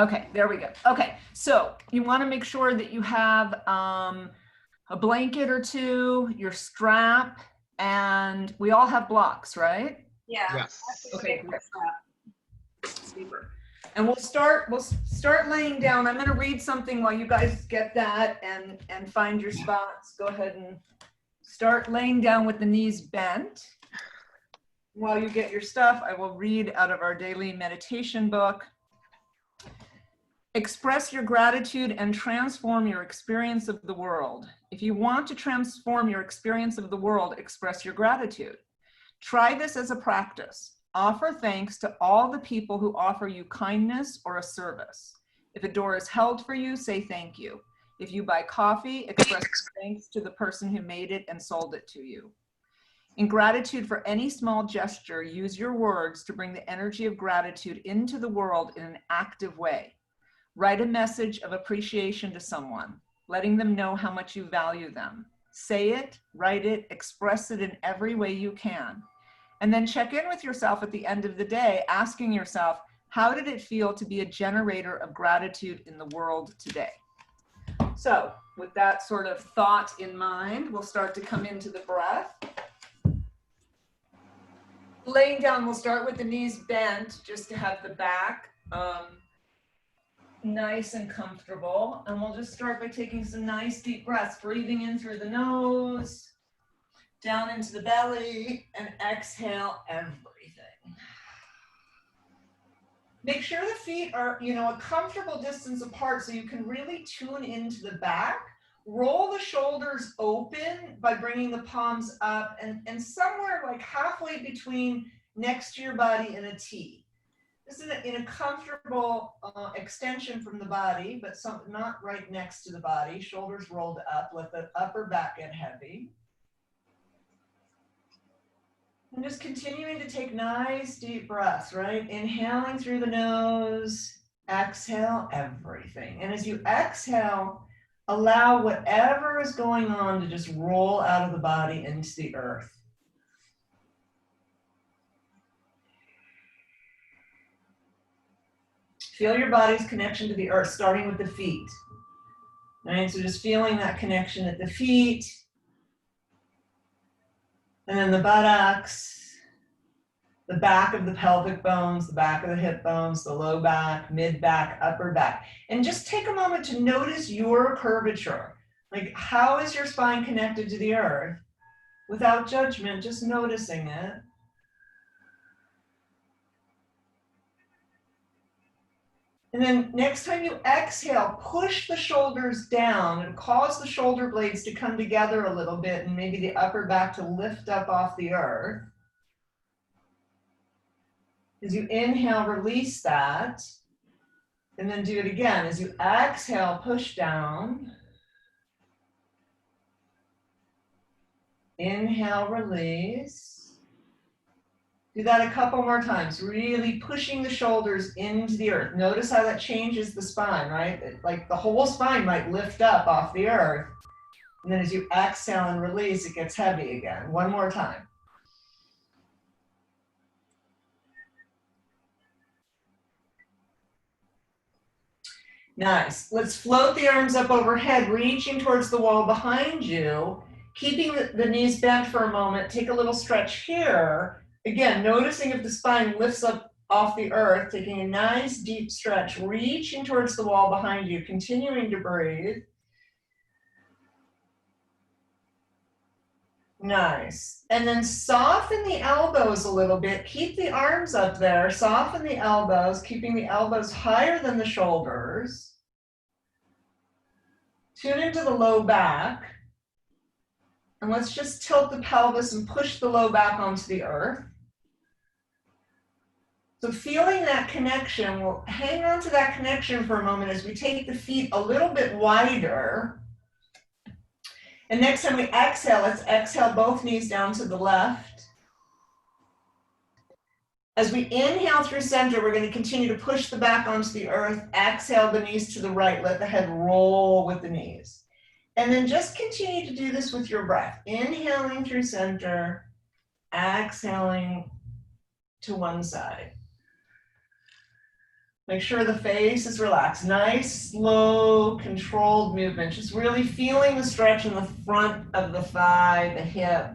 Okay, there we go. Okay, so you want to make sure that you have a blanket or two, your strap, and we all have blocks, right? Yeah. Yes. Okay, great. Super. And we'll start laying down. I'm going to read something while you guys get that and find your spots. Go ahead and start laying down with the knees bent. While you get your stuff, I will read out of our daily meditation book. Express your gratitude and transform your experience of the world. If you want to transform your experience of the world, express your gratitude. Try this as a practice. Offer thanks to all the people who offer you kindness or a service. If a door is held for you, say thank you. If you buy coffee, express thanks to the person who made it and sold it to you. In gratitude for any small gesture, use your words to bring the energy of gratitude into the world in an active way. Write a message of appreciation to someone, letting them know how much you value them. Say it, write it, express it in every way you can. And then check in with yourself at the end of the day, asking yourself, how did it feel to be a generator of gratitude in the world today? So with that sort of thought in mind, we'll start to come into the breath. Laying down, we'll start with the knees bent just to have the back nice and comfortable. And we'll just start by taking some nice deep breaths, breathing in through the nose, down into the belly, and exhale everything. Make sure the feet are, a comfortable distance apart so you can really tune into the back. Roll the shoulders open by bringing the palms up and somewhere like halfway between next to your body in a T. This is in a comfortable extension from the body, but not right next to the body. Shoulders rolled up, let the upper back get heavy. And just continuing to take nice deep breaths, right? Inhaling through the nose, exhale everything. And as you exhale, allow whatever is going on to just roll out of the body into the earth. Feel your body's connection to the earth, starting with the feet. Right, so just feeling that connection at the feet, and then the buttocks, the back of the pelvic bones, the back of the hip bones, the low back, mid back, upper back. And just take a moment to notice your curvature. Like, how is your spine connected to the earth? Without judgment, just noticing it. And then next time you exhale, push the shoulders down and cause the shoulder blades to come together a little bit and maybe the upper back to lift up off the earth. As you inhale, release that. And then do it again. As you exhale, push down. Inhale, release. Do that a couple more times, really pushing the shoulders into the earth. Notice how that changes the spine, right? Like the whole spine might lift up off the earth. And then as you exhale and release, it gets heavy again. One more time. Nice. Let's float the arms up overhead, reaching towards the wall behind you, keeping the knees bent for a moment. Take a little stretch here. Again, noticing if the spine lifts up off the earth, taking a nice deep stretch, reaching towards the wall behind you, continuing to breathe. Nice. And then soften the elbows a little bit. Keep the arms up there. Soften the elbows, keeping the elbows higher than the shoulders. Tune into the low back. And let's just tilt the pelvis and push the low back onto the earth. So feeling that connection, we'll hang on to that connection for a moment as we take the feet a little bit wider. And next time we exhale, let's exhale both knees down to the left. As we inhale through center, we're going to continue to push the back onto the earth. Exhale the knees to the right. Let the head roll with the knees. And then just continue to do this with your breath. Inhaling through center, exhaling to one side. Make sure the face is relaxed. Nice, slow, controlled movement. Just really feeling the stretch in the front of the thigh, the hip.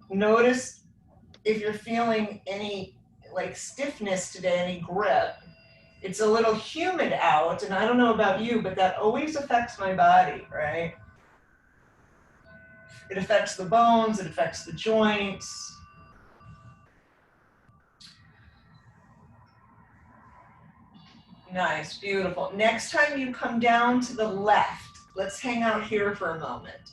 Notice if you're feeling any like stiffness today, any grip. It's a little humid out, and I don't know about you, but that always affects my body, right? It affects the bones, it affects the joints. Nice, beautiful. Next time you come down to the left, let's hang out here for a moment.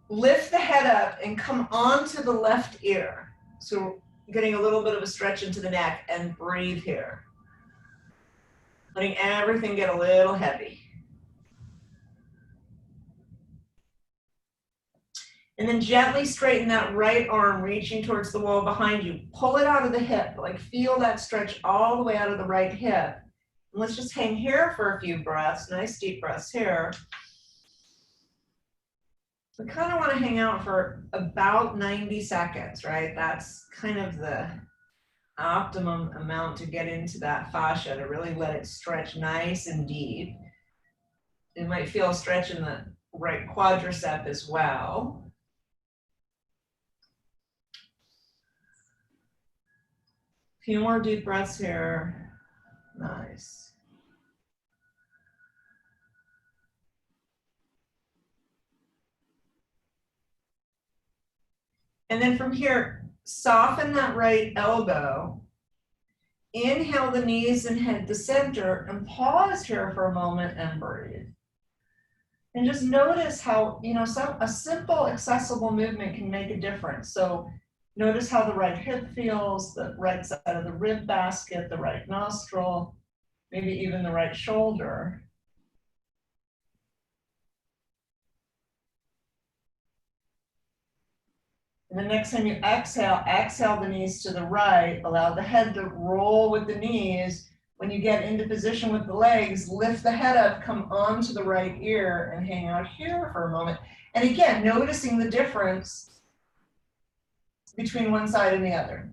Lift the head up and come onto the left ear. So getting a little bit of a stretch into the neck, and breathe here. Letting everything get a little heavy. And then gently straighten that right arm, reaching towards the wall behind you. Pull it out of the hip, like feel that stretch all the way out of the right hip. And let's just hang here for a few breaths, nice deep breaths here. We kind of want to hang out for about 90 seconds, right? That's kind of the optimum amount to get into that fascia, to really let it stretch nice and deep. You might feel a stretch in the right quadricep as well. Few more deep breaths here. Nice. And then from here, soften that right elbow. Inhale the knees and head to center, and pause here for a moment and breathe. And just notice how, a simple, accessible movement can make a difference. So notice how the right hip feels, the right side of the rib basket, the right nostril, maybe even the right shoulder. And the next time you exhale, exhale the knees to the right, allow the head to roll with the knees. When you get into position with the legs, lift the head up, come onto the right ear, and hang out here for a moment. And again, noticing the difference between one side and the other.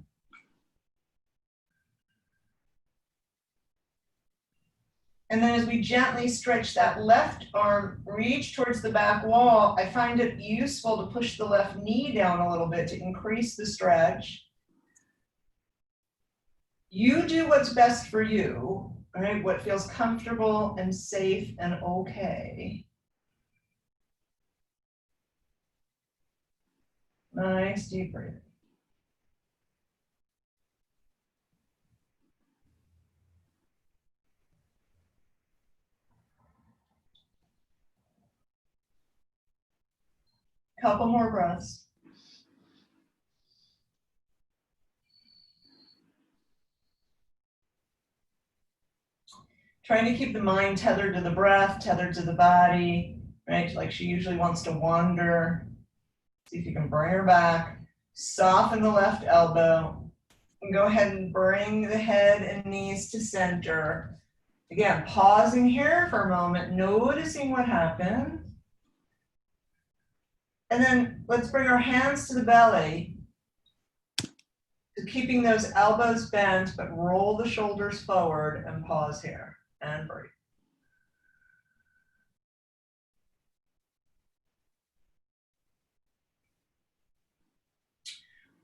And then as we gently stretch that left arm, reach towards the back wall, I find it useful to push the left knee down a little bit to increase the stretch. You do what's best for you, right? What feels comfortable and safe and okay. Nice deep breathing. Couple more breaths. Trying to keep the mind tethered to the breath, tethered to the body, right? Like she usually wants to wander. See if you can bring her back. Soften the left elbow. And go ahead and bring the head and knees to center. Again, pausing here for a moment, noticing what happened. And then let's bring our hands to the belly. So keeping those elbows bent, but roll the shoulders forward and pause here and breathe.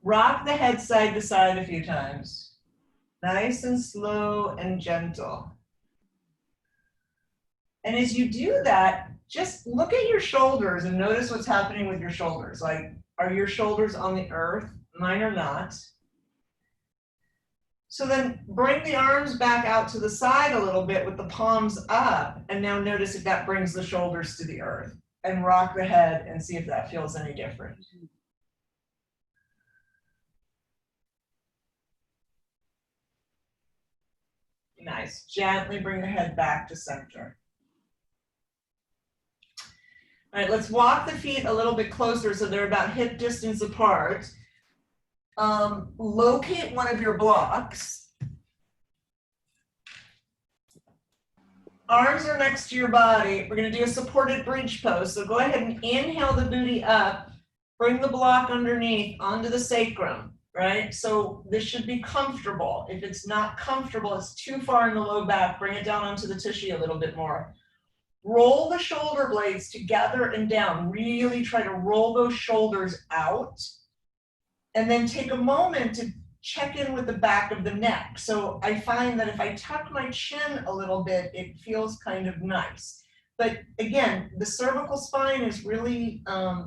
Rock the head side to side a few times. Nice and slow and gentle. And as you do that, just look at your shoulders and notice what's happening with your shoulders. Like, are your shoulders on the earth? Mine are not. So then bring the arms back out to the side a little bit with the palms up. And now notice if that brings the shoulders to the earth. And rock the head and see if that feels any different. Nice. Gently bring the head back to center. All right, let's walk the feet a little bit closer so they're about hip distance apart. Locate one of your blocks. Arms are next to your body. We're going to do a supported bridge pose. So go ahead and inhale the booty up. Bring the block underneath onto the sacrum. right? So this should be comfortable. If it's not comfortable, it's too far in the low back, bring it down onto the tushy a little bit more. Roll the shoulder blades together and down. Really try to roll those shoulders out. And then take a moment to check in with the back of the neck. So I find that if I tuck my chin a little bit, it feels kind of nice. But again, the cervical spine is really, I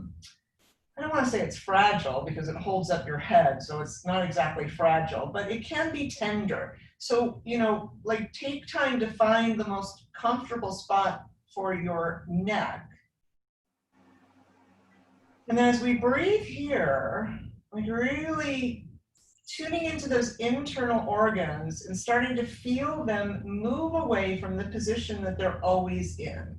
don't want to say it's fragile because it holds up your head, so it's not exactly fragile, but it can be tender. So, you know, like take time to find the most comfortable spot for your neck. And then as we breathe here, like really tuning into those internal organs and starting to feel them move away from the position that they're always in.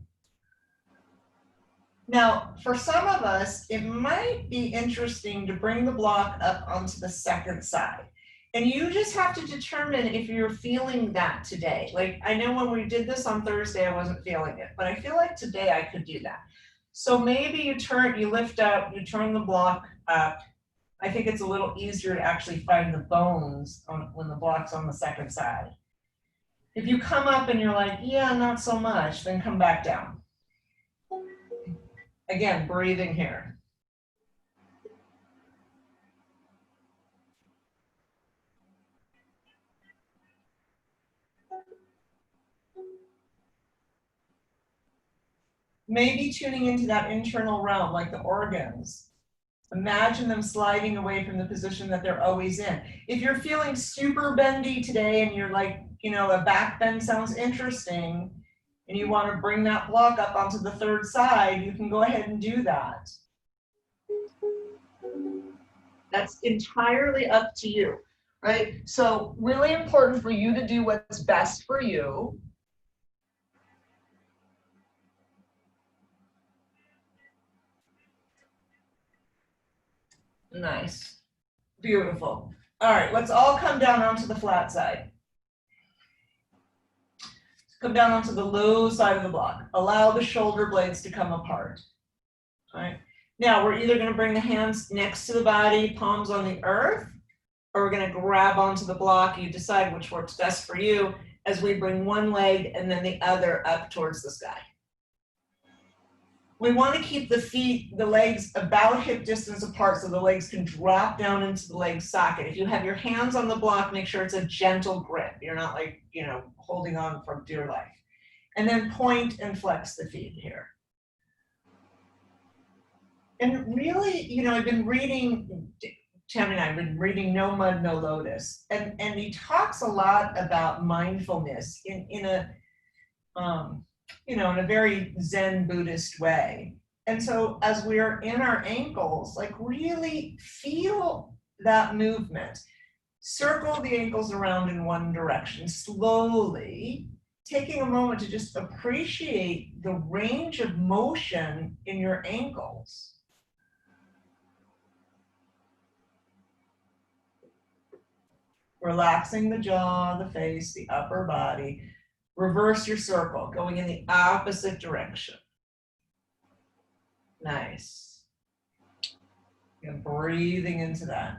Now, for some of us, it might be interesting to bring the block up onto the second side. And you just have to determine if you're feeling that today. Like, I know when we did this on Thursday, I wasn't feeling it, but I feel like today I could do that. So maybe you lift up, you turn the block up. I think it's a little easier to actually find the bones when the block's on the second side. If you come up and you're like, yeah, not so much, then come back down. Again, breathing here. Maybe tuning into that internal realm, like the organs. Imagine them sliding away from the position that they're always in. If you're feeling super bendy today and you're like, you know, a back bend sounds interesting, and you want to bring that block up onto the third side, you can go ahead and do that. That's entirely up to you, right? So really important for you to do what's best for you. Nice. Beautiful. All right, let's all come down onto the flat side. Come down onto the low side of the block. Allow the shoulder blades to come apart. All right. Now we're either going to bring the hands next to the body, palms on the earth, or we're going to grab onto the block. You decide which works best for you as we bring one leg and then the other up towards the sky. We want to keep the legs about hip distance apart so the legs can drop down into the leg socket. If you have your hands on the block, make sure it's a gentle grip. You're not like, you know, holding on for dear life. And then point and flex the feet here. And really, you know, I've been reading, Tammy and I have been reading No Mud, No Lotus. And he talks a lot about mindfulness in a, you know, in a very Zen Buddhist way. And so as we're in our ankles, like really feel that movement. Circle the ankles around in one direction slowly, taking a moment to just appreciate the range of motion in your ankles. Relaxing the jaw, the face, the upper body. Reverse your circle, going in the opposite direction. Nice. And breathing into that.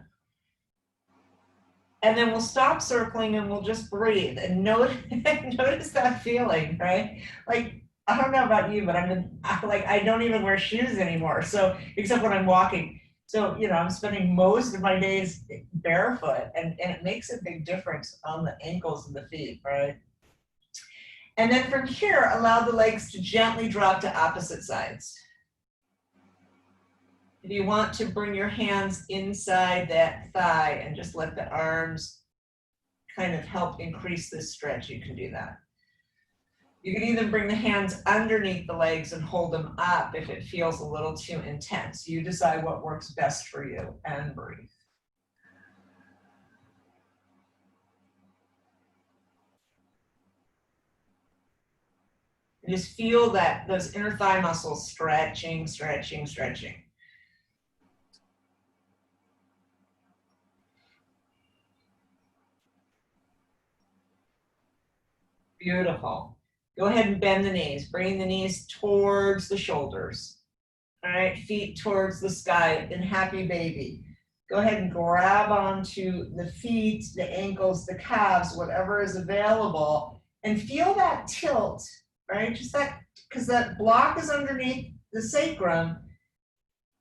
And then we'll stop circling and we'll just breathe and notice that feeling, right? Like, I don't know about you, but I don't even wear shoes anymore. So, except when I'm walking. So, you know, I'm spending most of my days barefoot and it makes a big difference on the ankles and the feet, right? And then from here, allow the legs to gently drop to opposite sides. If you want to bring your hands inside that thigh and just let the arms kind of help increase this stretch, you can do that. You can even bring the hands underneath the legs and hold them up if it feels a little too intense. You decide what works best for you and breathe. And just feel that those inner thigh muscles stretching, stretching, stretching. Beautiful. Go ahead and bend the knees, bringing the knees towards the shoulders. All right, feet towards the sky in happy baby. Go ahead and grab onto the feet, the ankles, the calves, whatever is available, and feel that tilt, right? Just that, because that block is underneath the sacrum,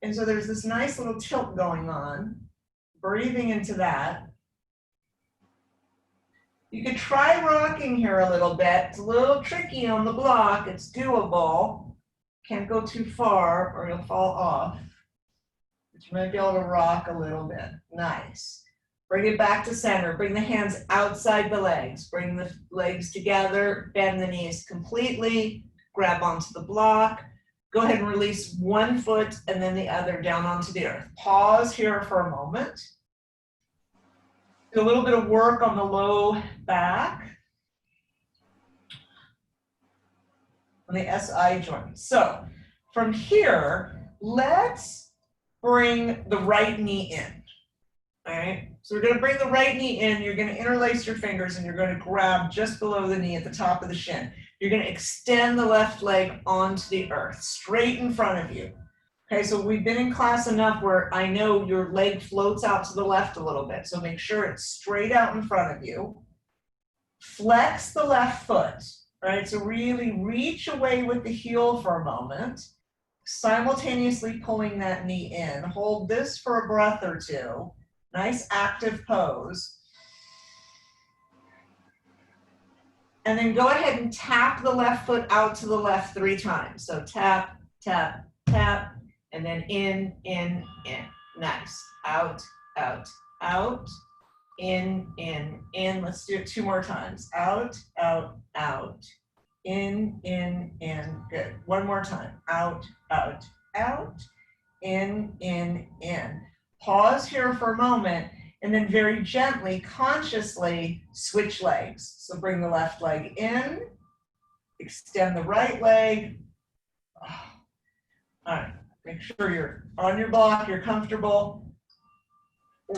and so there's this nice little tilt going on. Breathing into that. You could try rocking here a little bit. It's a little tricky on the block. It's doable. Can't go too far or you'll fall off. But you might be able to rock a little bit. Nice. Bring it back to center. Bring the hands outside the legs. Bring the legs together. Bend the knees completely. Grab onto the block. Go ahead and release one foot and then the other down onto the earth. Pause here for a moment. Do a little bit of work on the low back. On the SI joint. So from here, let's bring the right knee in. All right, so we're going to bring the right knee in. You're going to interlace your fingers and you're going to grab just below the knee at the top of the shin. You're going to extend the left leg onto the earth, straight in front of you. Okay, so we've been in class enough where I know your leg floats out to the left a little bit. So make sure it's straight out in front of you. Flex the left foot, right? So really reach away with the heel for a moment, simultaneously pulling that knee in. Hold this for a breath or two. Nice active pose. And then go ahead and tap the left foot out to the left 3 times. So tap, tap, tap, and then in, in. Nice. Out, out, out. In, in. Let's do it 2 more times. Out, out, out. In, in. Good. 1 more time. Out, out, out. In, in. Pause here for a moment, and then very gently, consciously switch legs. So bring the left leg in, extend the right leg. All right, make sure you're on your block, you're comfortable.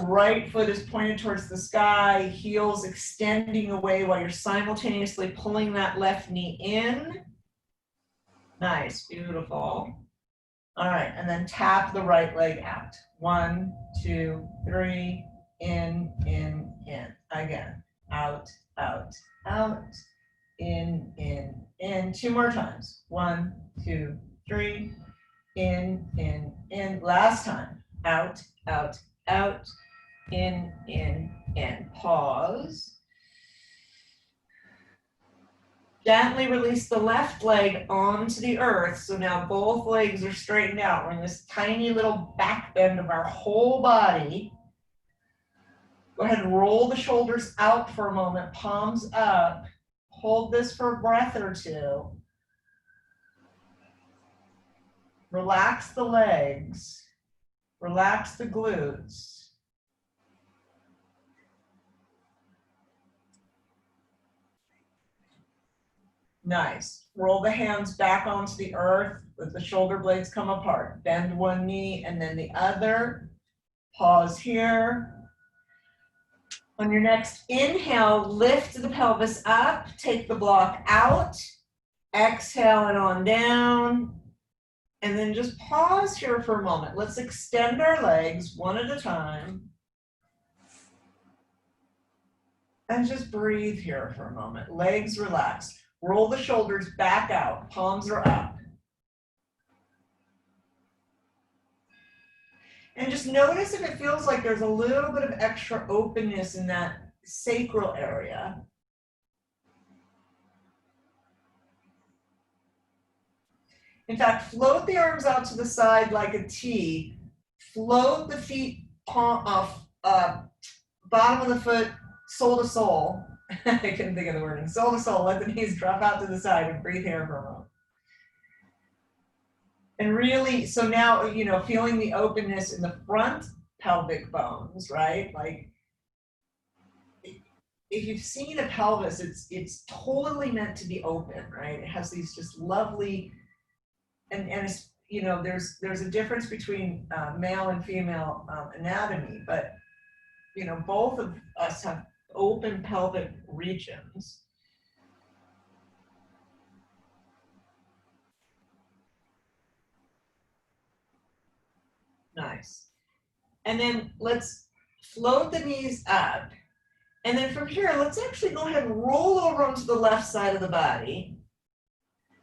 Right foot is pointed towards the sky, heels extending away while you're simultaneously pulling that left knee in. Nice, beautiful. All right, and then tap the right leg out. 1, 2, 3, in. Again, out, out, out, in. 2 more times. 1, 2, 3, in. Last time. Out, out, out, in. Pause. Gently release the left leg onto the earth. So now both legs are straightened out. We're in this tiny little back bend of our whole body. Go ahead and roll the shoulders out for a moment, palms up. Hold this for a breath or 2. Relax the legs. Relax the glutes. Nice. Roll the hands back onto the earth. Let the shoulder blades come apart. Bend one knee and then the other. Pause here. On your next inhale, lift the pelvis up. Take the block out. Exhale and on down. And then just pause here for a moment. Let's extend our legs one at a time. And just breathe here for a moment. Legs relaxed. Roll the shoulders back out. Palms are up. And just notice if it feels like there's a little bit of extra openness in that sacral area. In fact, float the arms out to the side like a T. Float the feet bottom of the foot, sole to sole. I couldn't think of the wording. Sole to sole, let the knees drop out to the side and breathe here for a moment. And really, so now, you know, feeling the openness in the front pelvic bones, right? Like, if you've seen a pelvis, it's totally meant to be open, right? It has these just lovely, and it's, you know, there's a difference between male and female anatomy, but, you know, both of us have open pelvic regions. Nice. And then let's float the knees up. And then from here, let's actually go ahead and roll over onto the left side of the body.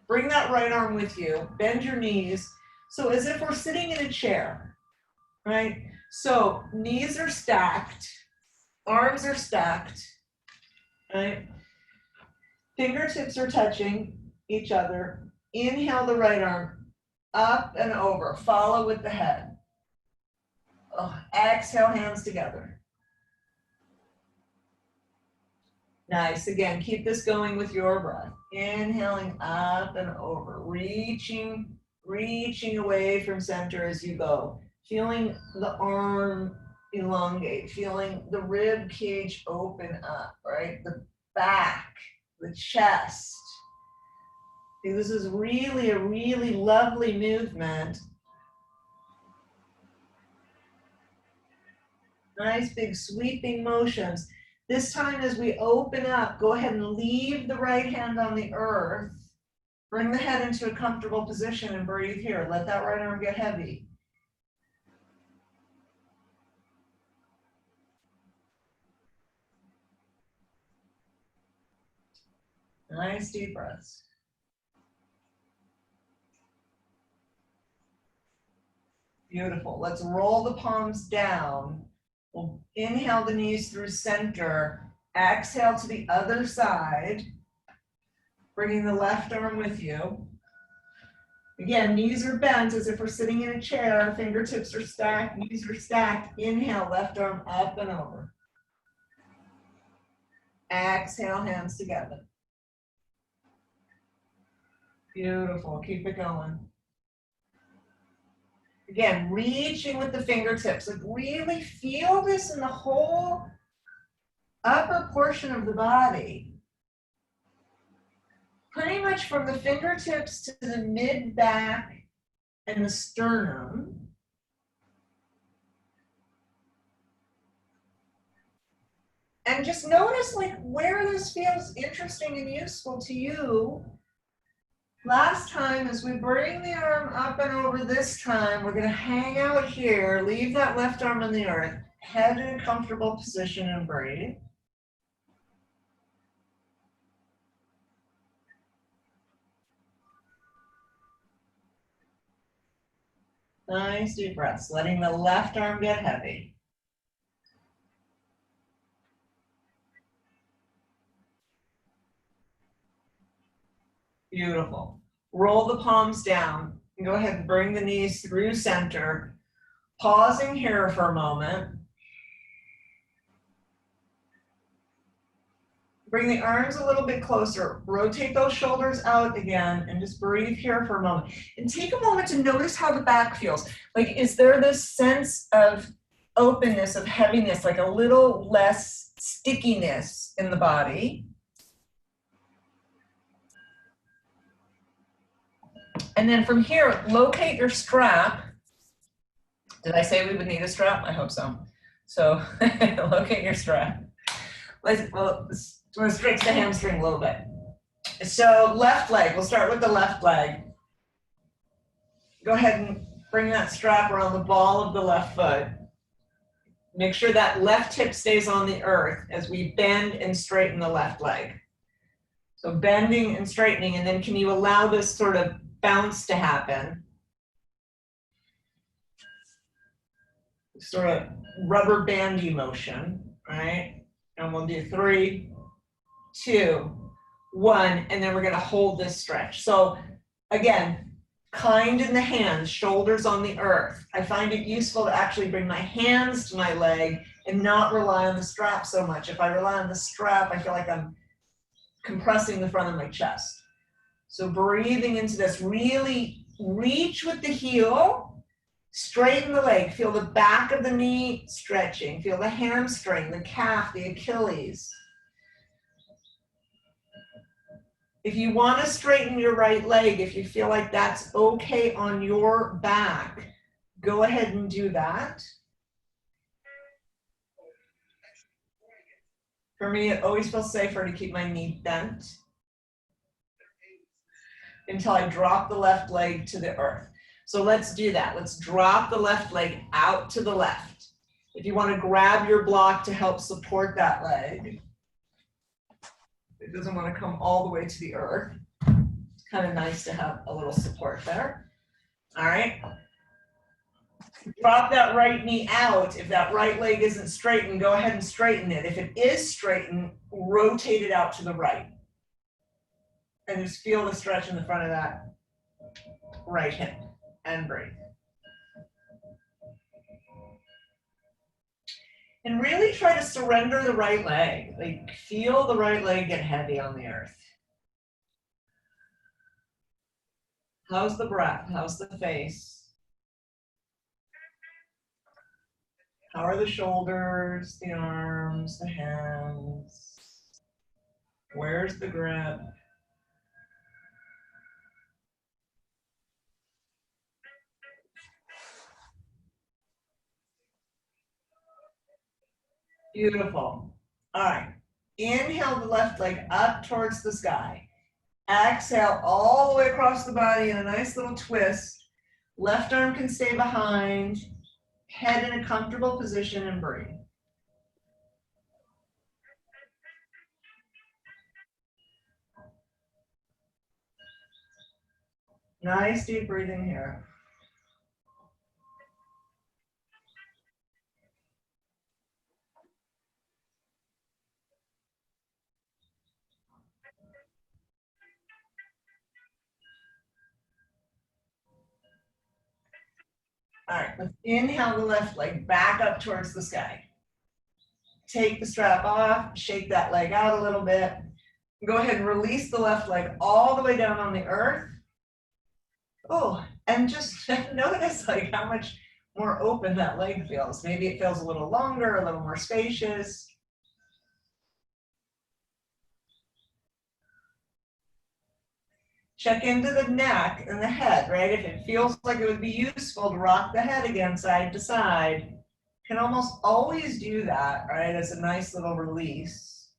Bring that right arm with you. Bend your knees. So as if we're sitting in a chair, right? So knees are stacked, arms are stacked, right? Fingertips are touching each other. Inhale the right arm up and over. Follow with the head. Oh, exhale, hands together. Nice. Again, keep this going with your breath. Inhaling up and over, reaching away from center as you go. Feeling the arm elongate, feeling the rib cage open up, right? The back, the chest. This is really a really lovely movement. Nice big sweeping motions. This time as we open up, go ahead and leave the right hand on the earth. Bring the head into a comfortable position and breathe here. Let that right arm get heavy. Nice deep breaths. Beautiful. Let's roll the palms down. We'll inhale the knees through center. Exhale to the other side. Bringing the left arm with you. Again, knees are bent as if we're sitting in a chair. Fingertips are stacked, knees are stacked. Inhale, left arm up and over. Exhale, hands together. Beautiful. Keep it going. Again, reaching with the fingertips. Like really feel this in the whole upper portion of the body. Pretty much from the fingertips to the mid-back and the sternum. And just notice like where this feels interesting and useful to you. Last time, as we bring the arm up and over this time, we're going to hang out here, leave that left arm on the earth, head in a comfortable position and breathe. Nice deep breaths, letting the left arm get heavy. Beautiful. Roll the palms down and go ahead and bring the knees through center. Pausing here for a moment. Bring the arms a little bit closer. Rotate those shoulders out again and just breathe here for a moment. And take a moment to notice how the back feels. Like, is there this sense of openness, of heaviness, like a little less stickiness in the body? And then from here, locate your strap. Did I say we would need a strap? I hope so. So locate your strap. Let's stretch the hamstring a little bit. So left leg, we'll start with the left leg. Go ahead and bring that strap around the ball of the left foot. Make sure that left hip stays on the earth as we bend and straighten the left leg. So bending and straightening, and then can you allow this sort of bounce to happen? Sort of rubber bandy motion, right? And we'll do 3, 2, 1, and then we're gonna hold this stretch. So again, kind in the hands, shoulders on the earth. I find it useful to actually bring my hands to my leg and not rely on the strap so much. If I rely on the strap, I feel like I'm compressing the front of my chest. So breathing into this, really reach with the heel, straighten the leg, feel the back of the knee stretching, feel the hamstring, the calf, the Achilles. If you want to straighten your right leg, if you feel like that's okay on your back, go ahead and do that. For me, it always feels safer to keep my knee bent until I drop the left leg to the earth. So let's do that. Let's drop the left leg out to the left. If you want to grab your block to help support that leg, it doesn't want to come all the way to the earth. It's kind of nice to have a little support there. All right. Drop that right knee out. If that right leg isn't straightened, go ahead and straighten it. If it is straightened, rotate it out to the right. And just feel the stretch in the front of that right hip and breathe. And really try to surrender the right leg. Like feel the right leg get heavy on the earth. How's the breath? How's the face? How are the shoulders, the arms, the hands? Where's the grip? Beautiful. All right. Inhale the left leg up towards the sky. Exhale all the way across the body in a nice little twist. Left arm can stay behind. Head in a comfortable position and breathe. Nice deep breathing here. All right, let's inhale the left leg back up towards the sky. Take the strap off, shake that leg out a little bit. Go ahead and release the left leg all the way down on the earth. Oh, and just notice like how much more open that leg feels. Maybe it feels a little longer, a little more spacious. Check into the neck and the head, right? If it feels like it would be useful to rock the head again side to side, can almost always do that, right? As a nice little release.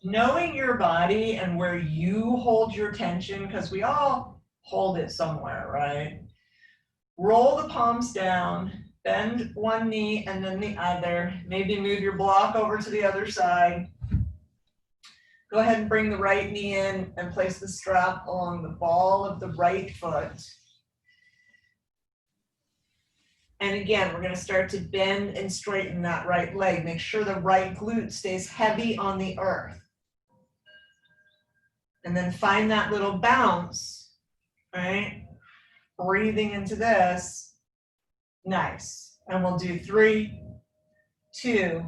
Knowing your body and where you hold your tension, because we all hold it somewhere, right? Roll the palms down, bend one knee and then the other. Maybe move your block over to the other side. Go ahead and bring the right knee in and place the strap along the ball of the right foot. And again, we're going to start to bend and straighten that right leg. Make sure the right glute stays heavy on the earth. And then find that little bounce, right? Breathing into this. Nice. And we'll do 3, 2,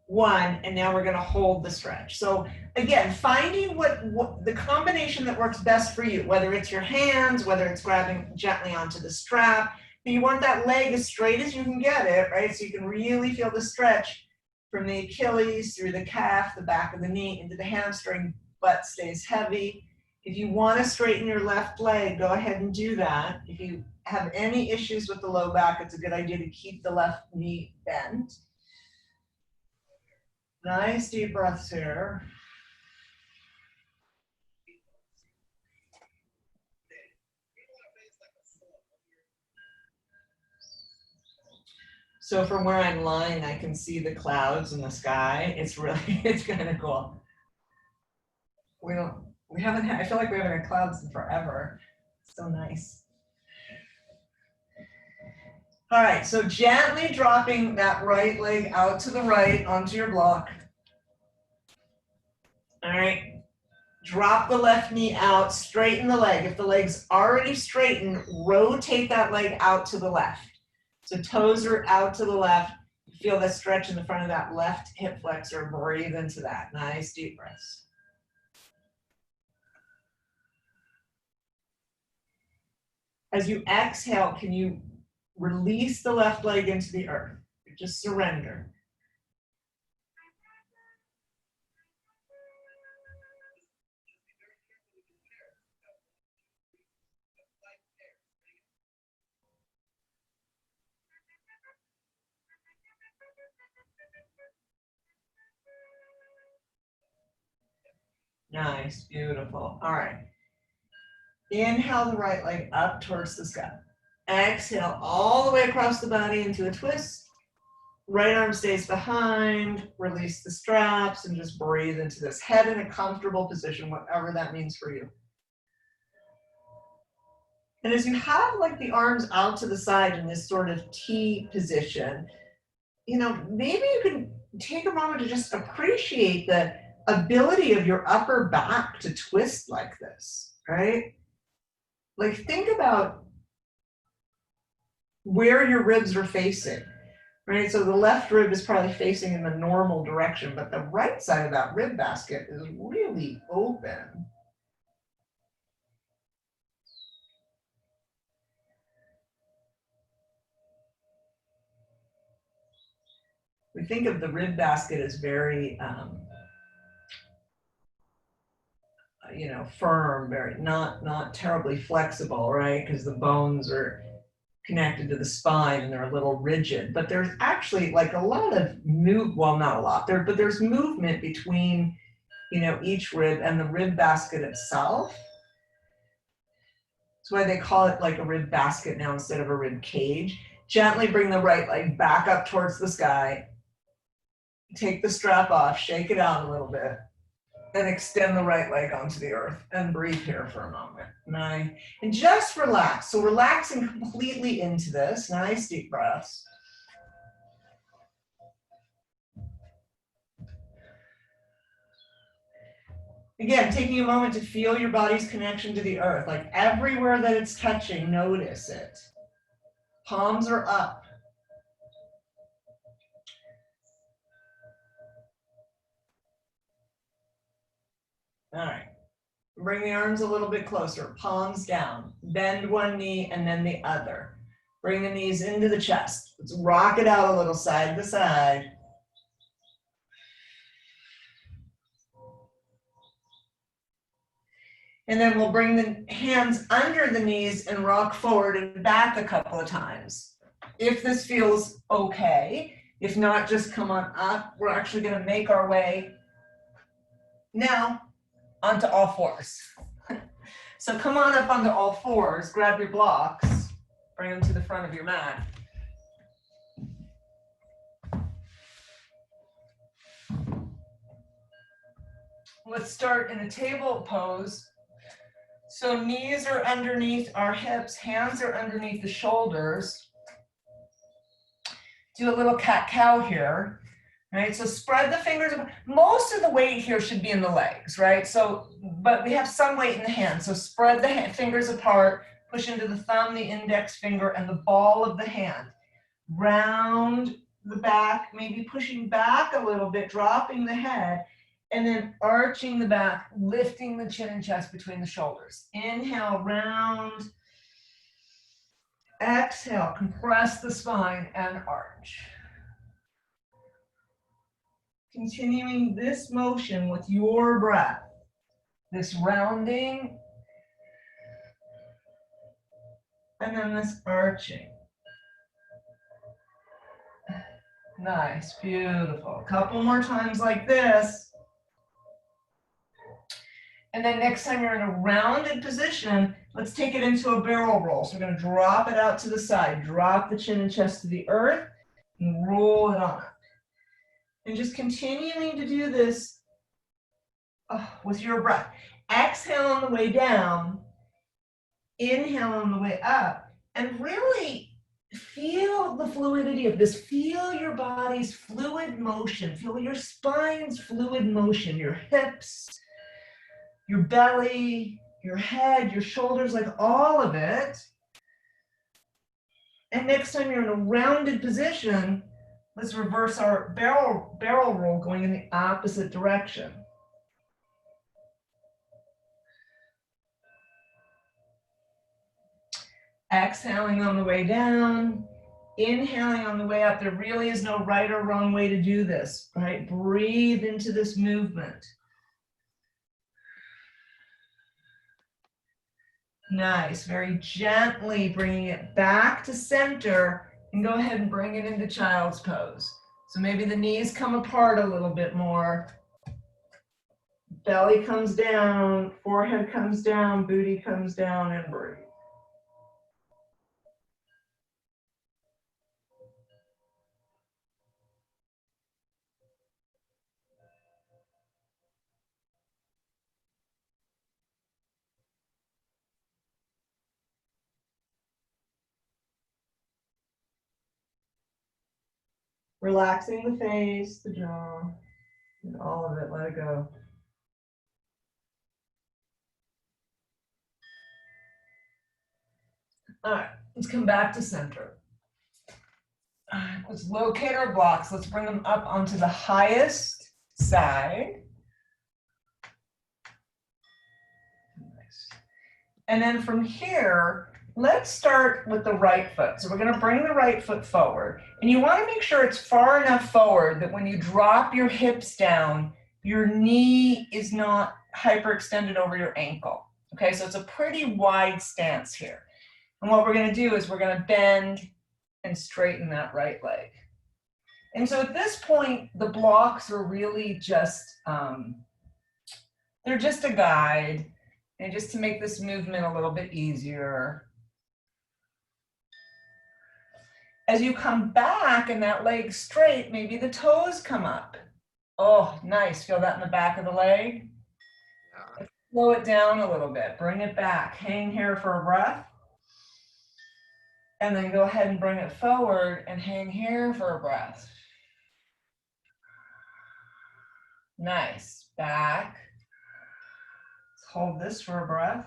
1, and now we're going to hold the stretch. So again, finding what the combination that works best for you, whether it's your hands, whether it's grabbing gently onto the strap, but you want that leg as straight as you can get it, right? So you can really feel the stretch from the Achilles through the calf, the back of the knee, into the hamstring, butt stays heavy. If you want to straighten your left leg, go ahead and do that. If you have any issues with the low back, it's a good idea to keep the left knee bent. Nice deep breaths here. So from where I'm lying, I can see the clouds in the sky. It's kind of cool. I feel like we haven't had clouds in forever. So nice. All right, so gently dropping that right leg out to the right onto your block. All right, drop the left knee out, straighten the leg. If the leg's already straightened, rotate that leg out to the left. So toes are out to the left. Feel the stretch in the front of that left hip flexor. Breathe into that. Nice deep breaths. As you exhale, can you release the left leg into the earth? Just surrender. Nice, beautiful. All right. Inhale the right leg up towards the sky. Exhale all the way across the body into a twist. Right arm stays behind, release the straps, and just breathe into this. Head in a comfortable position, whatever that means for you. And as you have like the arms out to the side in this sort of T position, you know, maybe you can take a moment to just appreciate the ability of your upper back to twist like this, right? Like think about where your ribs are facing, right? So the left rib is probably facing in the normal direction, but the right side of that rib basket is really open. We think of the rib basket as very, you know, firm, very not terribly flexible, right? Because the bones are connected to the spine and they're a little rigid. But there's actually like a lot of well, not a lot there, but there's movement between, you know, each rib and the rib basket itself. That's why they call it like a rib basket now instead of a rib cage. Gently bring the right leg back up towards the sky. Take the strap off, shake it out a little bit, and extend the right leg onto the earth and breathe here for a moment. Nice. And just relax. So relaxing completely into this. Nice deep breaths. Again, taking a moment to feel your body's connection to the earth. Like everywhere that it's touching, notice it. Palms are up. All right. Bring the arms a little bit closer, palms down. Bend one knee and then the other. Bring the knees into the chest. Let's rock it out a little side to side. And then we'll bring the hands under the knees and rock forward and back a couple of times. If this feels okay, if not, just come on up. We're actually going to make our way now onto all fours. So come on up onto all fours, grab your blocks, bring them to the front of your mat. Let's start in a table pose. So knees are underneath our hips, hands are underneath the shoulders. Do a little cat-cow here. Right, so spread the fingers. Most of the weight here should be in the legs, right? So, but we have some weight in the hands. So spread the fingers apart, push into the thumb, the index finger, and the ball of the hand. Round the back, maybe pushing back a little bit, dropping the head, and then arching the back, lifting the chin and chest between the shoulders. Inhale, round. Exhale, compress the spine and arch. Continuing this motion with your breath, this rounding, and then this arching. Nice, beautiful. A couple more times like this. And then next time you're in a rounded position, let's take it into a barrel roll. So we're going to drop it out to the side, drop the chin and chest to the earth, and roll it on. And just continuing to do this with your breath. Exhale on the way down, inhale on the way up, and really feel the fluidity of this. Feel your body's fluid motion. Feel your spine's fluid motion, your hips, your belly, your head, your shoulders, like all of it. And next time you're in a rounded position, let's reverse our barrel roll going in the opposite direction. Exhaling on the way down, inhaling on the way up. There really is no right or wrong way to do this, right? Breathe into this movement. Nice, very gently bringing it back to center. And go ahead and bring it into child's pose. So maybe the knees come apart a little bit more. Belly comes down, forehead comes down, booty comes down, and breathe. Relaxing the face, the jaw, and all of it, let it go. All right, let's come back to center. Let's locate our blocks. Let's bring them up onto the highest side. Nice. And then from here, let's start with the right foot. So we're going to bring the right foot forward. And you want to make sure it's far enough forward that when you drop your hips down, your knee is not hyperextended over your ankle. Okay, so it's a pretty wide stance here. And what we're going to do is we're going to bend and straighten that right leg. And so at this point, the blocks are really just, they're just a guide, and just to make this movement a little bit easier. As you come back and that leg's straight, maybe the toes come up. Oh, nice. Feel that in the back of the leg? Yeah. Slow it down a little bit. Bring it back. Hang here for a breath. And then go ahead and bring it forward and hang here for a breath. Nice. Back. Let's hold this for a breath.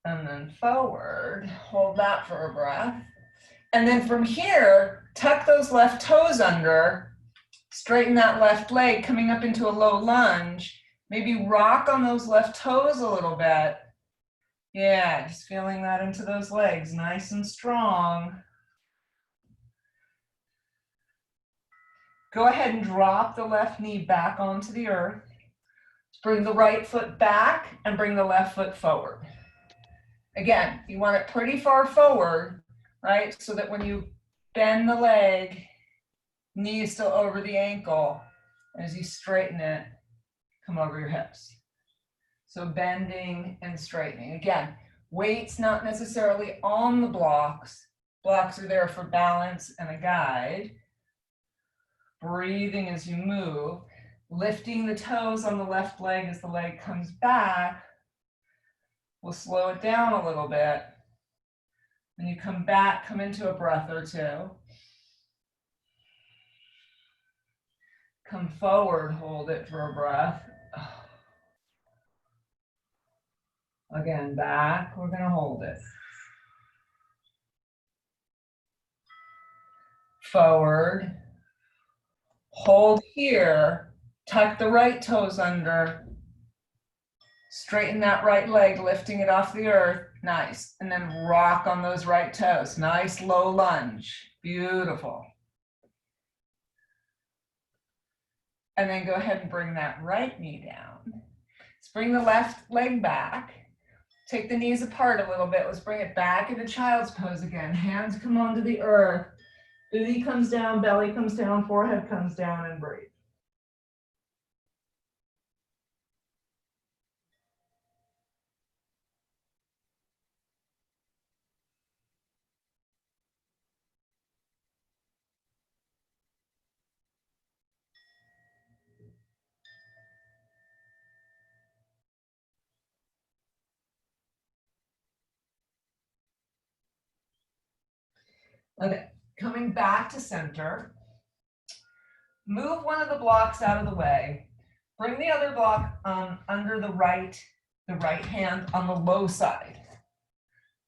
And then forward. Hold that for a breath. And then from here, tuck those left toes under. Straighten that left leg, coming up into a low lunge. Maybe rock on those left toes a little bit. Yeah, just feeling that into those legs, nice and strong. Go ahead and drop the left knee back onto the earth. Bring the right foot back and bring the left foot forward. Again, you want it pretty far forward, right? So that when you bend the leg, knee is still over the ankle. As you straighten it, come over your hips. So bending and straightening. Again, weight's not necessarily on the blocks. Blocks are there for balance and a guide. Breathing as you move. Lifting the toes on the left leg as the leg comes back. We'll slow it down a little bit. When you come back, come into a breath or two. Come forward, hold it for a breath. Again, back, we're gonna hold it. Forward, hold here, tuck the right toes under, straighten that right leg, lifting it off the earth, nice. And then rock on those right toes, nice low lunge, beautiful. And then go ahead and bring that right knee down. Let's bring the left leg back. Take the knees apart a little bit. Let's bring it back into child's pose again. Hands come onto the earth. Booty comes down, belly comes down, forehead comes down, and breathe. Okay, coming back to center. Move one of the blocks out of the way. Bring the other block under the right hand on the low side.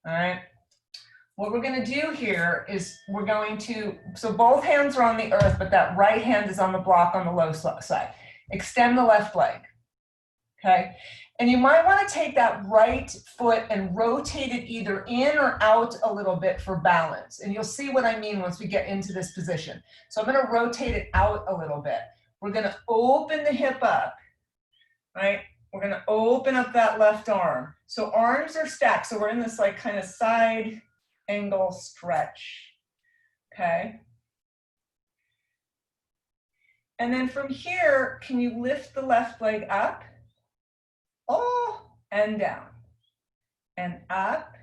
All right. What we're going to do here is we're going to, so both hands are on the earth, but that right hand is on the block on the low side. Extend the left leg. Okay. And you might want to take that right foot and rotate it either in or out a little bit for balance. And you'll see what I mean once we get into this position. So I'm going to rotate it out a little bit. We're going to open the hip up, right? We're going to open up that left arm. So arms are stacked. So we're in this like kind of side angle stretch, okay? And then from here, can you lift the left leg up? Oh, and down, and up,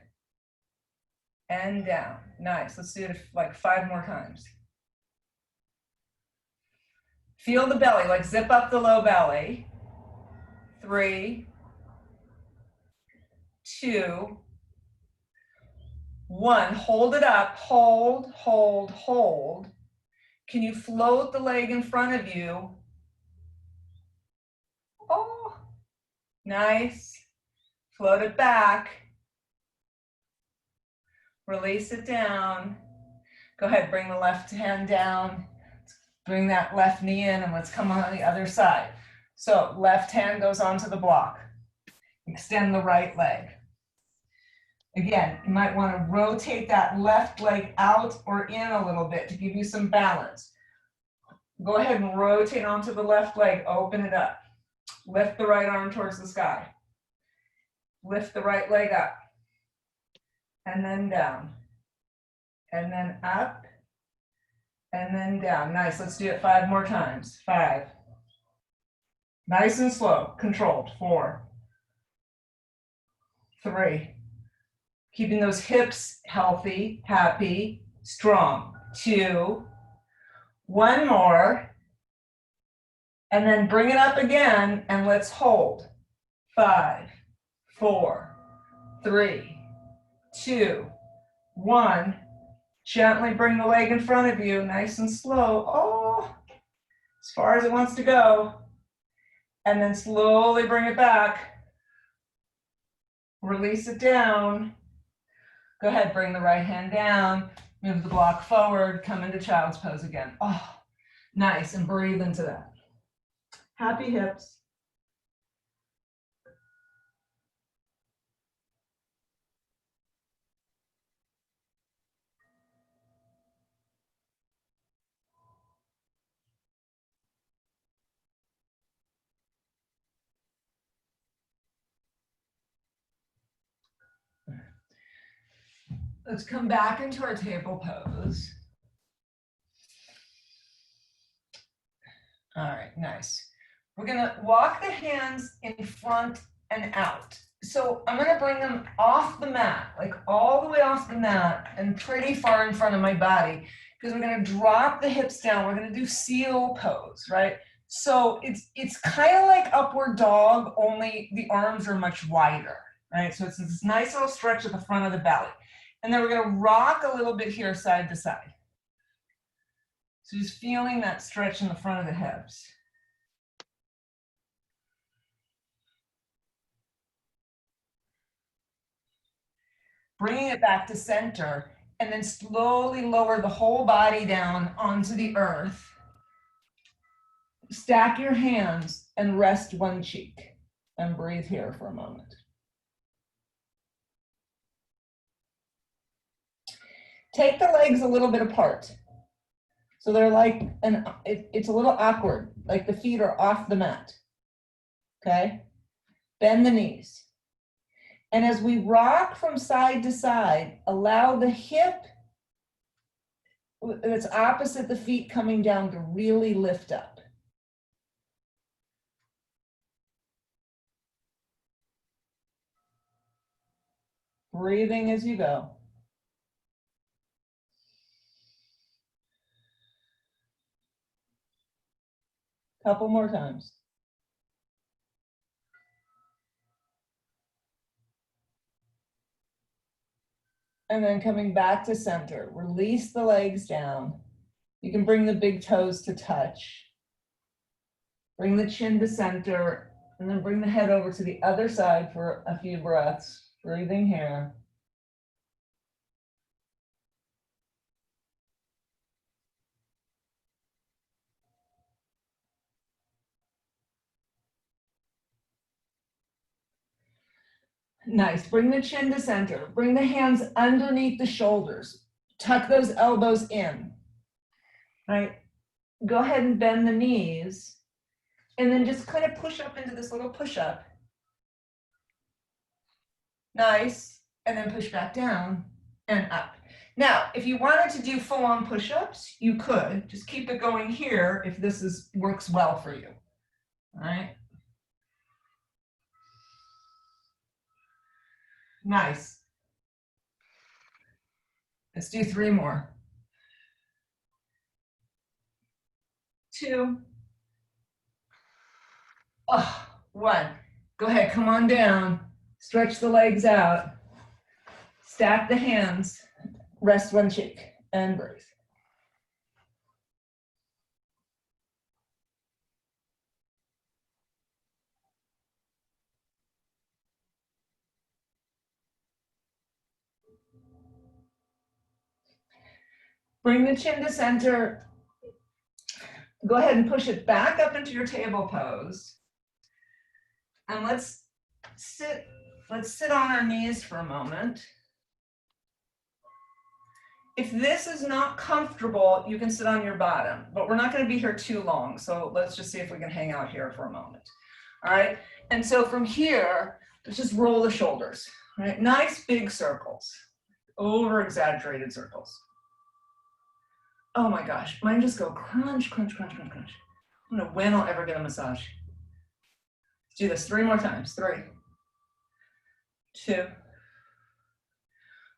and down. Nice, let's do it like 5 more times. Feel the belly, like zip up the low belly. 3, 2, 1, hold it up, hold, hold, hold. Can you float the leg in front of you? Oh, nice. Float it back. Release it down. Go ahead, bring the left hand down. Bring that left knee in and let's come on the other side. So left hand goes onto the block. Extend the right leg. Again, you might want to rotate that left leg out or in a little bit to give you some balance. Go ahead and rotate onto the left leg, open it up. Lift the right arm towards the sky. Lift the right leg up. And then down. And then up. And then down. Nice, let's do it 5 more times. 5. Nice and slow, controlled. 4. 3. Keeping those hips healthy, happy, strong. 2. 1 more. And then bring it up again and let's hold. 5, 4, 3, 2, 1. Gently bring the leg in front of you, nice and slow. Oh, as far as it wants to go. And then slowly bring it back. Release it down. Go ahead, bring the right hand down, move the block forward, come into child's pose again. Oh, nice, and breathe into that. Happy hips. Let's come back into our table pose. All right, nice. We're gonna walk the hands in front and out. So I'm gonna bring them off the mat, like all the way off the mat and pretty far in front of my body, because we're gonna drop the hips down. We're gonna do seal pose, right? So it's kind of like upward dog, only the arms are much wider, right? So it's this nice little stretch at the front of the belly. And then we're gonna rock a little bit here side to side. So just feeling that stretch in the front of the hips. Bringing it back to center, and then slowly lower the whole body down onto the earth. Stack your hands and rest one cheek, and breathe here for a moment. Take the legs a little bit apart. So they're like, it's a little awkward, like the feet are off the mat, okay? Bend the knees. And as we rock from side to side, allow the hip that's opposite the feet coming down to really lift up. Breathing as you go. Couple more times. And then coming back to center, release the legs down. You can bring the big toes to touch. Bring the chin to center, and then bring the head over to the other side for a few breaths. Breathing here. Nice, bring the chin to center. Bring the hands underneath the shoulders. Tuck those elbows in, right? Go ahead and bend the knees, and then just kind of push up into this little push-up. Nice, and then push back down and up. Now, if you wanted to do full-on push-ups, you could. Just keep it going here if this works well for you, all right? Nice. Let's do 3 more. 2. 1. Go ahead, come on down. Stretch the legs out. Stack the hands, rest one cheek, and breathe. Bring the chin to center. Go ahead and push it back up into your table pose. And let's sit on our knees for a moment. If this is not comfortable, you can sit on your bottom, but we're not going to be here too long. So let's just see if we can hang out here for a moment. All right. And so from here, let's just roll the shoulders, right? Nice big circles, over exaggerated circles. Oh my gosh, mine just go crunch, crunch, crunch, crunch, crunch. I don't know when I'll ever get a massage. Let's do this 3 more times. 3, 2,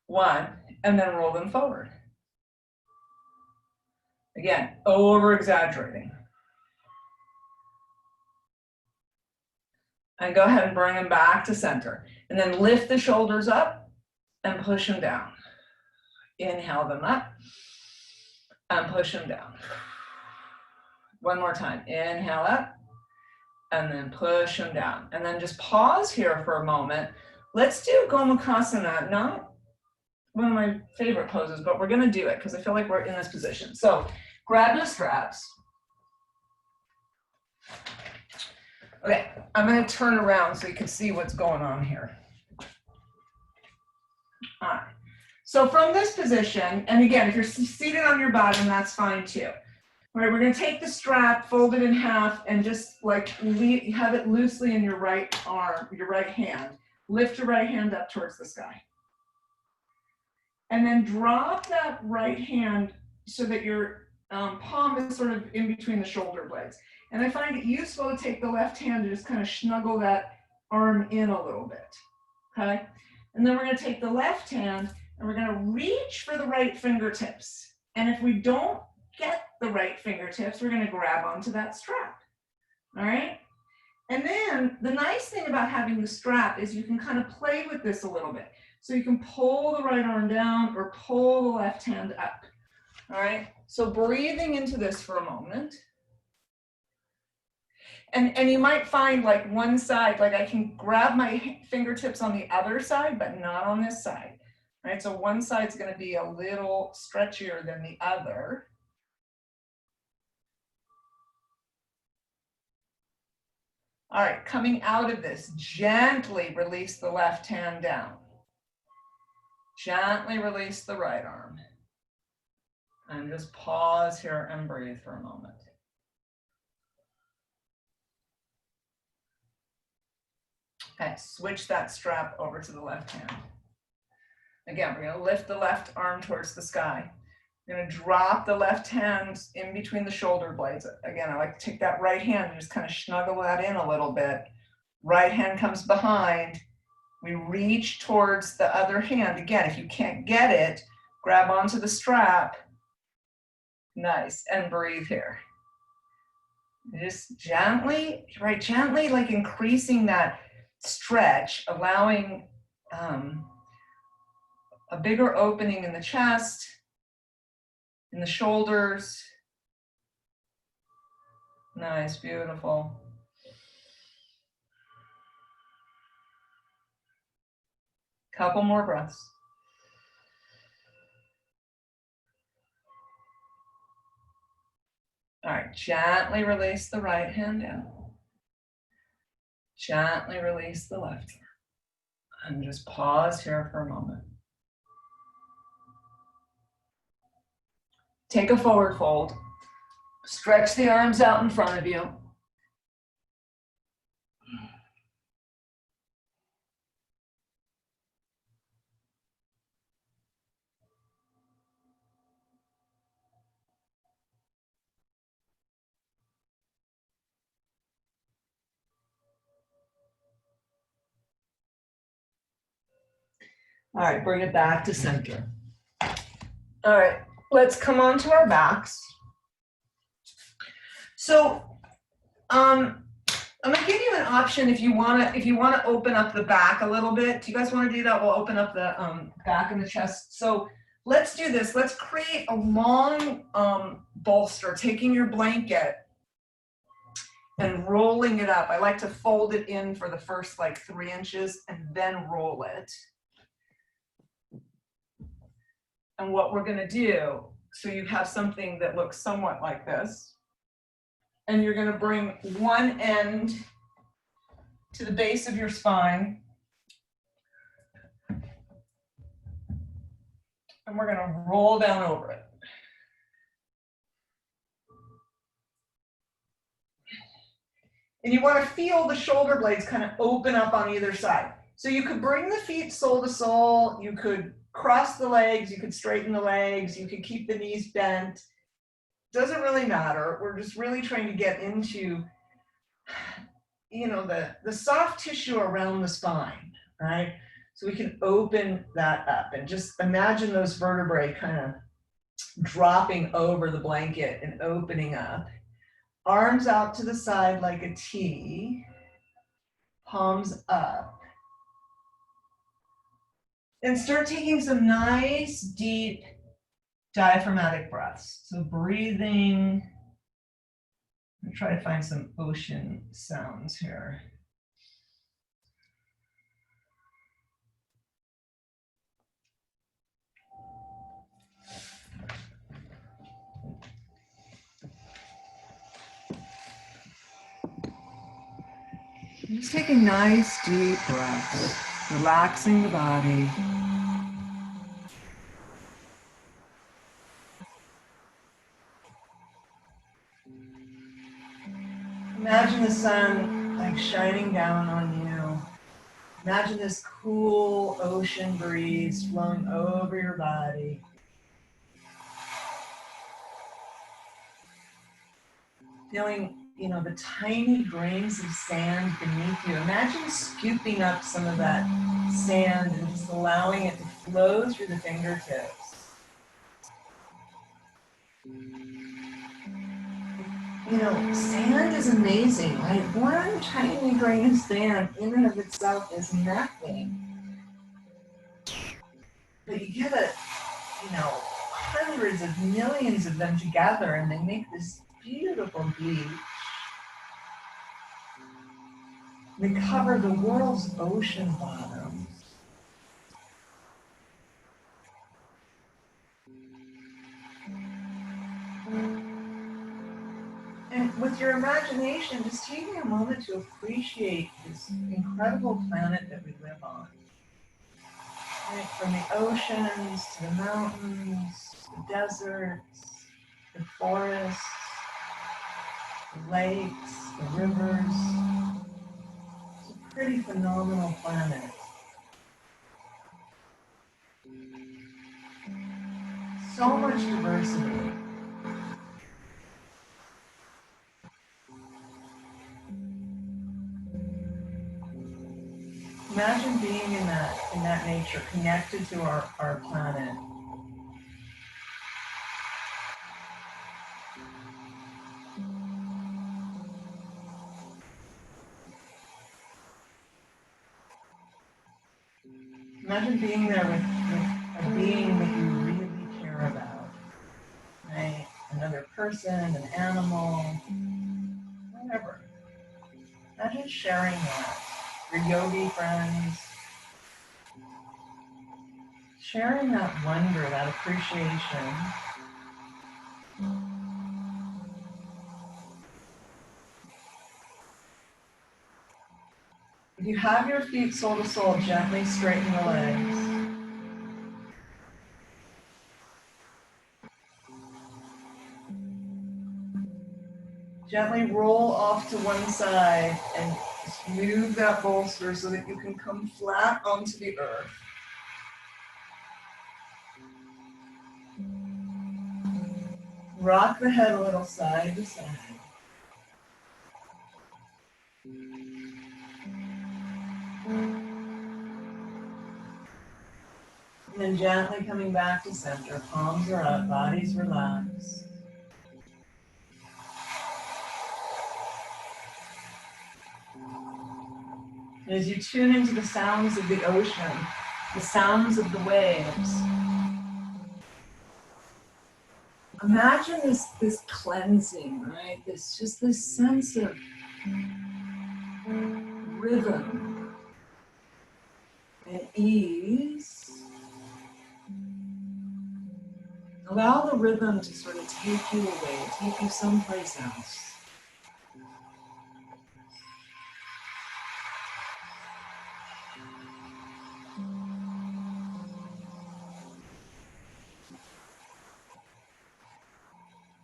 1, and then roll them forward. Again, over exaggerating. And go ahead and bring them back to center. And then lift the shoulders up and push them down. Inhale them up and push them down. One more time. Inhale up and then push them down. And then just pause here for a moment. Let's do Gomukhasana, not one of my favorite poses, but we're gonna do it because I feel like we're in this position. So grab the straps. Okay, I'm gonna turn around so you can see what's going on here. All right. So from this position, and again, if you're seated on your bottom, that's fine too. All right, we're gonna take the strap, fold it in half, and just like have it loosely in your right arm, your right hand. Lift your right hand up towards the sky. And then drop that right hand so that your palm is sort of in between the shoulder blades. And I find it useful to take the left hand and just kind of snuggle that arm in a little bit, okay? And then we're gonna take the left hand and we're gonna reach for the right fingertips. And if we don't get the right fingertips, we're gonna grab onto that strap, all right? And then the nice thing about having the strap is you can kind of play with this a little bit. So you can pull the right arm down or pull the left hand up, all right? So breathing into this for a moment. And you might find like one side, like I can grab my fingertips on the other side, but not on this side, right? So one side's gonna be a little stretchier than the other. All right, coming out of this, gently release the left hand down. Gently release the right arm. And just pause here and breathe for a moment. Okay, switch that strap over to the left hand. Again, we're gonna lift the left arm towards the sky. We're gonna drop the left hand in between the shoulder blades. Again, I like to take that right hand and just kind of snuggle that in a little bit. Right hand comes behind. We reach towards the other hand. Again, if you can't get it, grab onto the strap. Nice, and breathe here. Just gently, right, gently like increasing that stretch, allowing a bigger opening in the chest, in the shoulders. Nice, beautiful. Couple more breaths. All right, gently release the right hand down. Gently release the left arm. And just pause here for a moment. Take a forward fold. Stretch the arms out in front of you. All right, bring it back to center. All right, let's come onto our backs. So I'm gonna give you an option if you wanna open up the back a little bit. Do you guys wanna do that? We'll open up the back and the chest. So let's do this. Let's create a long bolster, taking your blanket and rolling it up. I like to fold it in for the first like 3 inches and then roll it. And what we're gonna do, so you have something that looks somewhat like this, and you're gonna bring one end to the base of your spine, and we're gonna roll down over it. And you wanna feel the shoulder blades kind of open up on either side. So you could bring the feet sole to sole, you could cross the legs, you could straighten the legs, you could keep the knees bent. Doesn't really matter. We're just really trying to get into, you know, the soft tissue around the spine, right? So we can open that up and just imagine those vertebrae kind of dropping over the blanket and opening up. Arms out to the side like a T, palms up. And start taking some nice, deep, diaphragmatic breaths. So breathing, I'm try to find some ocean sounds here. Just taking nice, deep breaths, relaxing the body. Imagine the sun like shining down on you. Imagine this cool ocean breeze flowing over your body. Feeling, you know, the tiny grains of sand beneath you. Imagine scooping up some of that sand and just allowing it to flow through the fingertips. You know, sand is amazing, right? One tiny grain of sand in and of itself is nothing. But you get you know, hundreds of millions of them together and they make this beautiful beach. They cover the world's ocean bottom. And with your imagination, just taking a moment to appreciate this incredible planet that we live on. Right? From the oceans to the mountains, the deserts, the forests, the lakes, the rivers. It's a pretty phenomenal planet. So much diversity. Imagine being in that nature, connected to our planet. Imagine being there with a being that you really care about, right? Another person, an animal, whatever. Imagine sharing that. Your yogi friends, sharing that wonder, that appreciation. If you have your feet sole to sole, gently straighten the legs. Gently roll off to one side and just move that bolster so that you can come flat onto the earth. Rock the head a little side to side. And then gently coming back to center. Palms are up, bodies relaxed. As you tune into the sounds of the ocean, the sounds of the waves, imagine this cleansing, right? This sense of rhythm and ease. Allow the rhythm to sort of take you away, take you someplace else.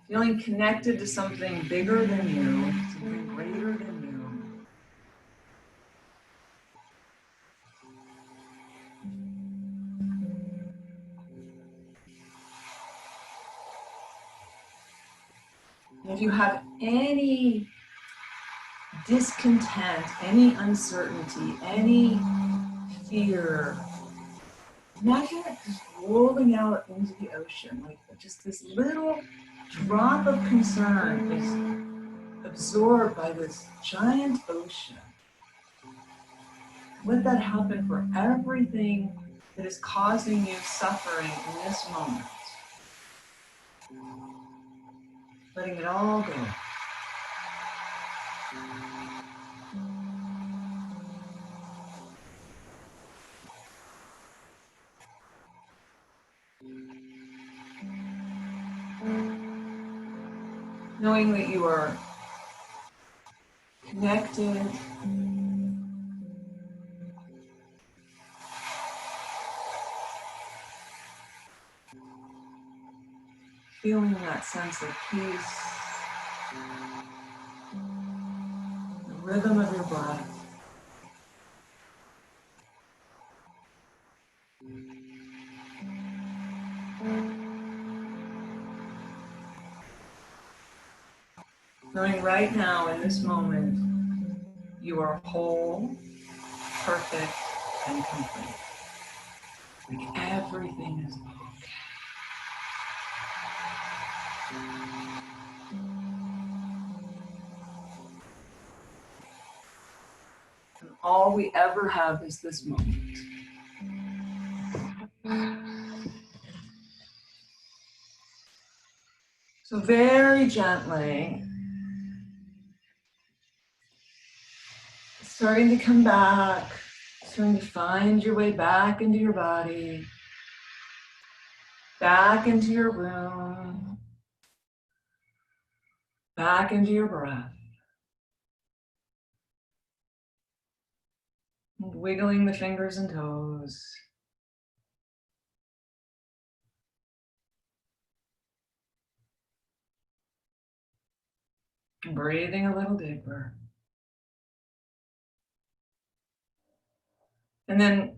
Feeling connected to something bigger than you, something greater than you. And if you have any discontent, any uncertainty, any fear, imagine it just rolling out into the ocean, like just this little drop of concern is absorbed by this giant ocean. Let that happen for everything that is causing you suffering in this moment. Letting it all go. Knowing that you are connected, feeling that sense of peace, the rhythm of your breath. Knowing right now, in this moment, you are whole, perfect, and complete. Like everything is okay. And all we ever have is this moment. So very gently, starting to come back, starting to find your way back into your body, back into your room, back into your breath. And wiggling the fingers and toes. And breathing a little deeper. And then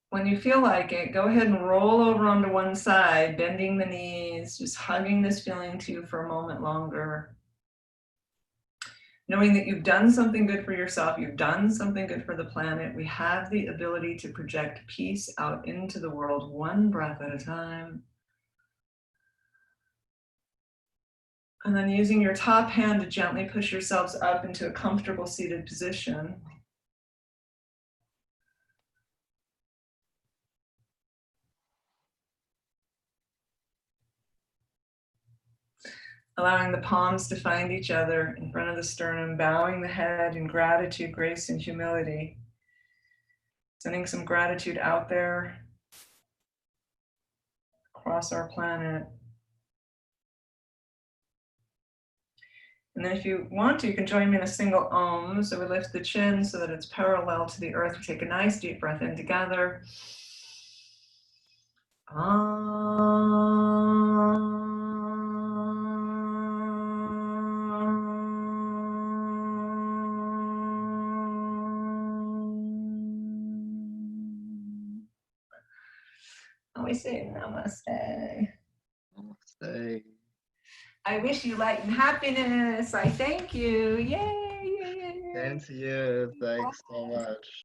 when you feel like it, go ahead and roll over onto one side, bending the knees, just hugging this feeling to you for a moment longer. Knowing that you've done something good for yourself, you've done something good for the planet. We have the ability to project peace out into the world, one breath at a time. And then using your top hand to gently push yourselves up into a comfortable seated position. Allowing the palms to find each other in front of the sternum, bowing the head in gratitude, grace, and humility. Sending some gratitude out there across our planet. And then if you want to, you can join me in a single Om. So we lift the chin so that it's parallel to the earth. We take a nice deep breath in together. We say namaste. Namaste. I wish you light and happiness. I thank you. Yay, yay, yay, yay. Same to you. Thanks so much.